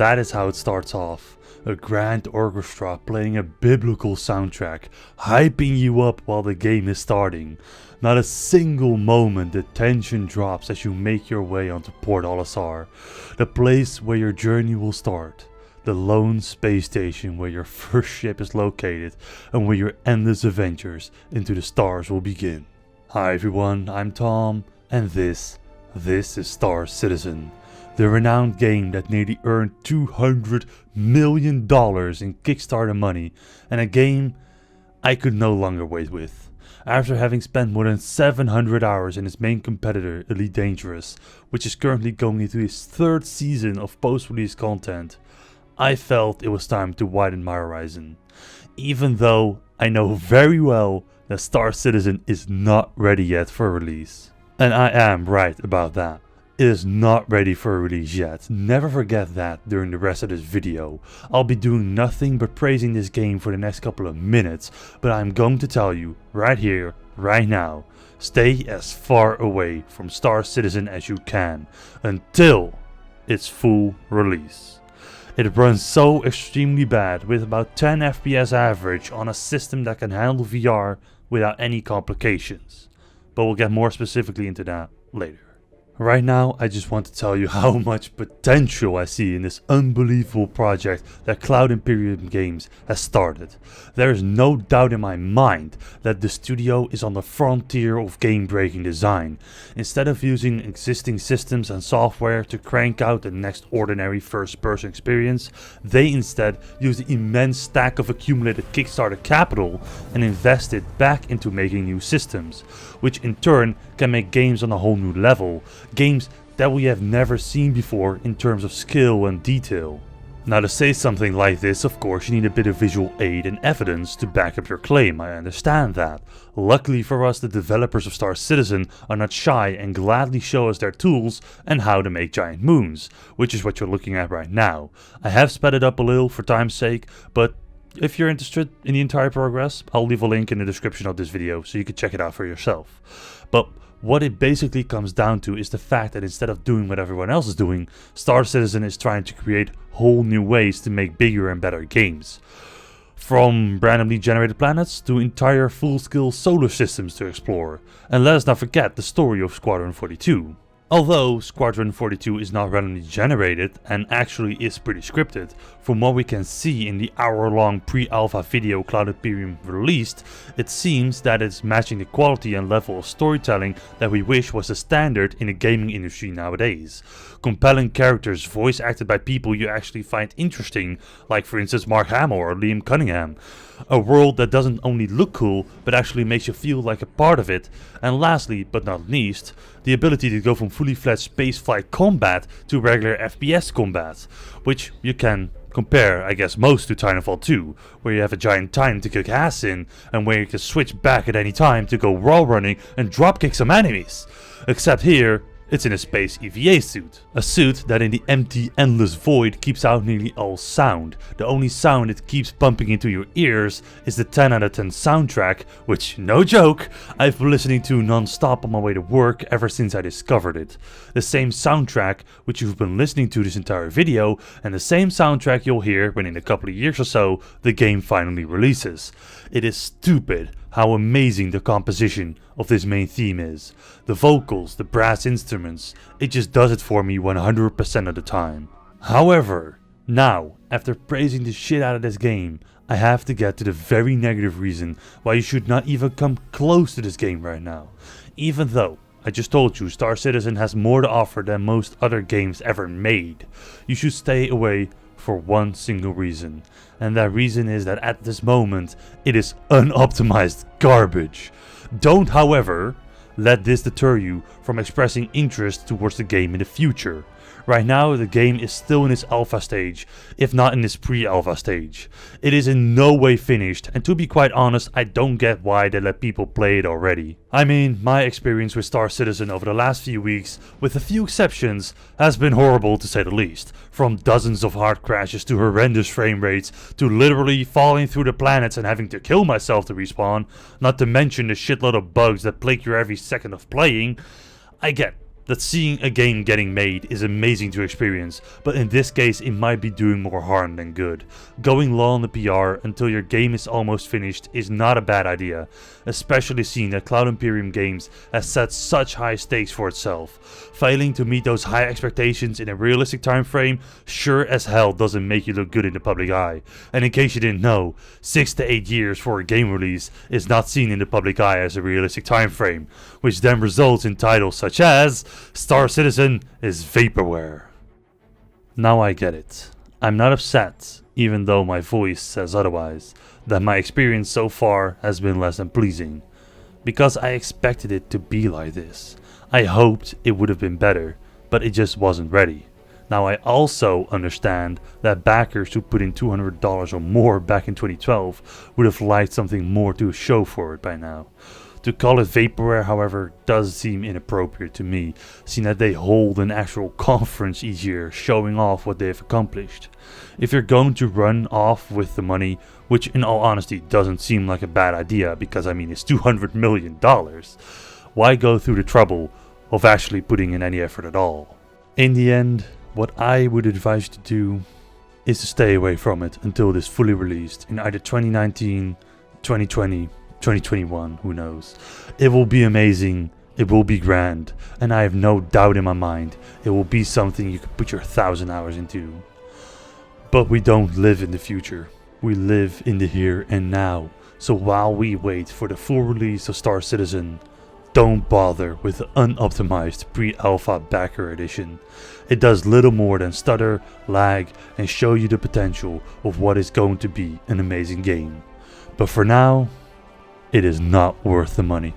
that is how it starts off. A grand orchestra playing a biblical soundtrack, hyping you up while the game is starting. Not a single moment the tension drops as you make your way onto Port Olisar, the place where your journey will start. The lone space station where your first ship is located and where your endless adventures into the stars will begin. Hi everyone, I'm Tom, and this is Star Citizen. The renowned game that nearly earned $200 million in Kickstarter money, and a game I could no longer wait with. After having spent more than 700 hours in its main competitor, Elite Dangerous, which is currently going into its third season of post-release content, I felt it was time to widen my horizon. Even though I know very well that Star Citizen is not ready yet for release. And I am right about that. It is not ready for release yet. Never forget that during the rest of this video. I'll be doing nothing but praising this game for the next couple of minutes, but I'm going to tell you right here, right now, stay as far away from Star Citizen as you can until its full release. It runs so extremely bad with about 10 FPS average on a system that can handle VR without any complications. But we'll get more specifically into that later. Right now, I just want to tell you how much potential I see in this unbelievable project that Cloud Imperium Games has started. There is no doubt in my mind that the studio is on the frontier of game-breaking design. Instead of using existing systems and software to crank out the next ordinary first-person experience, they instead use the immense stack of accumulated Kickstarter capital and invest it back into making new systems, which in turn can make games on a whole new level. Games that we have never seen before in terms of skill and detail. Now, to say something like this, of course you need a bit of visual aid and evidence to back up your claim, I understand that. Luckily for us, the developers of Star Citizen are not shy and gladly show us their tools and how to make giant moons, which is what you're looking at right now. I have sped it up a little for time's sake, but if you're interested in the entire progress, I'll leave a link in the description of this video so you can check it out for yourself. But what it basically comes down to is the fact that instead of doing what everyone else is doing, Star Citizen is trying to create whole new ways to make bigger and better games. From randomly generated planets to entire full-scale solar systems to explore. And let us not forget the story of Squadron 42. Although Squadron 42 is not randomly generated and actually is pretty scripted, from what we can see in the hour-long pre-alpha video Cloud Imperium released, it seems that it's matching the quality and level of storytelling that we wish was the standard in the gaming industry nowadays. Compelling characters voice acted by people you actually find interesting, like for instance Mark Hamill or Liam Cunningham. A world that doesn't only look cool, but actually makes you feel like a part of it. And lastly, but not least, the ability to go from fully fledged spaceflight combat to regular FPS combat, which you can compare, I guess, most to Titanfall 2, where you have a giant time to kick ass in, and where you can switch back at any time to go wall running and dropkick some enemies. Except here, it's in a space EVA suit. A suit that in the empty, endless void keeps out nearly all sound. The only sound it keeps pumping into your ears is the 10 out of 10 soundtrack, which, no joke, I've been listening to non-stop on my way to work ever since I discovered it. The same soundtrack which you've been listening to this entire video, and the same soundtrack you'll hear when in a couple of years or so the game finally releases. It is stupid how amazing the composition of this main theme is. The vocals, the brass instruments, it just does it for me 100% of the time. However, now, after praising the shit out of this game, I have to get to the very negative reason why you should not even come close to this game right now. Even though I just told you Star Citizen has more to offer than most other games ever made, you should stay away for one single reason, and that reason is that at this moment it is unoptimized garbage. Don't, however, let this deter you from expressing interest towards the game in the future. Right now the game is still in its alpha stage, if not in its pre-alpha stage. It is in no way finished, and to be quite honest, I don't get why they let people play it already. I mean, my experience with Star Citizen over the last few weeks, with a few exceptions, has been horrible to say the least. From dozens of hard crashes to horrendous frame rates, to literally falling through the planets and having to kill myself to respawn, not to mention the shitload of bugs that plague you every second of playing. I get that seeing a game getting made is amazing to experience, but in this case it might be doing more harm than good. Going low on the PR until your game is almost finished is not a bad idea, especially seeing that Cloud Imperium Games has set such high stakes for itself. Failing to meet those high expectations in a realistic time frame sure as hell doesn't make you look good in the public eye. And in case you didn't know, 6 to 8 years for a game release is not seen in the public eye as a realistic time frame, which then results in titles such as Star Citizen is vaporware. Now I get it. I'm not upset, even though my voice says otherwise, that my experience so far has been less than pleasing. Because I expected it to be like this. I hoped it would have been better, but it just wasn't ready. Now I also understand that backers who put in $200 or more back in 2012 would have liked something more to show for it by now. To call it vaporware, however, does seem inappropriate to me, seeing that they hold an actual conference each year showing off what they have accomplished. If you're going to run off with the money, which in all honesty doesn't seem like a bad idea because I mean it's $200 million, why go through the trouble of actually putting in any effort at all? In the end, what I would advise you to do is to stay away from it until it is fully released in either 2019, 2020, 2021, who knows. It will be amazing, it will be grand, and I have no doubt in my mind it will be something you can put your 1,000 hours into. But we don't live in the future, we live in the here and now, so while we wait for the full release of Star Citizen, don't bother with the unoptimized pre-alpha backer edition. It does little more than stutter, lag, and show you the potential of what is going to be an amazing game. But for now, it is not worth the money.